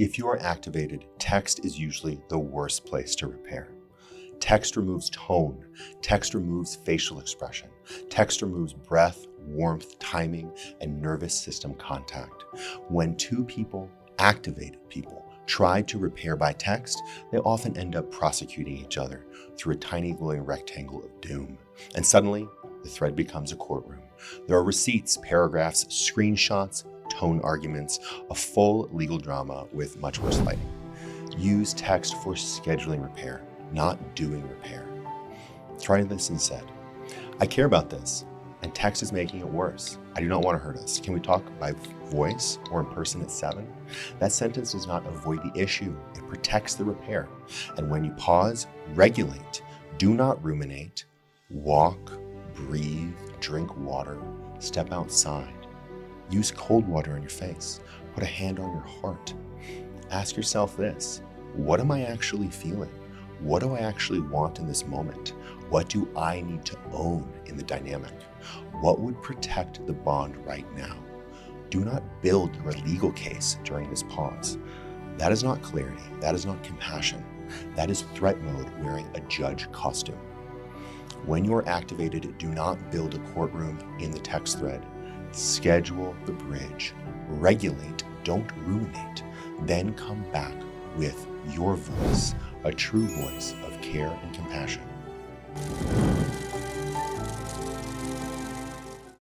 If you are activated, text is usually the worst place to repair. Text removes tone, text removes facial expression, text removes breath, warmth, timing, and nervous system contact. When two people, activated people, try to repair by text, they often end up prosecuting each other through a tiny glowing rectangle of doom. And suddenly, the thread becomes a courtroom. There are receipts, paragraphs, screenshots, tone arguments, a full legal drama with much worse lighting. Use text for scheduling repair, not doing repair. Try this instead. I care about this, and text is making it worse. I do not want to hurt us. Can we talk by voice or in person at 7? That sentence does not avoid the issue. It protects the repair. And when you pause, regulate. Do not ruminate. Walk, breathe, drink water, step outside. Use cold water on your face. Put a hand on your heart. Ask yourself this: what am I actually feeling? What do I actually want in this moment? What do I need to own in the dynamic? What would protect the bond right now? Do not build your legal case during this pause. That is not clarity. That is not compassion. That is threat mode wearing a judge costume. When you're activated, do not build a courtroom in the text thread. Schedule the bridge. Regulate, don't ruminate. Then come back with your voice, a true voice of care and compassion.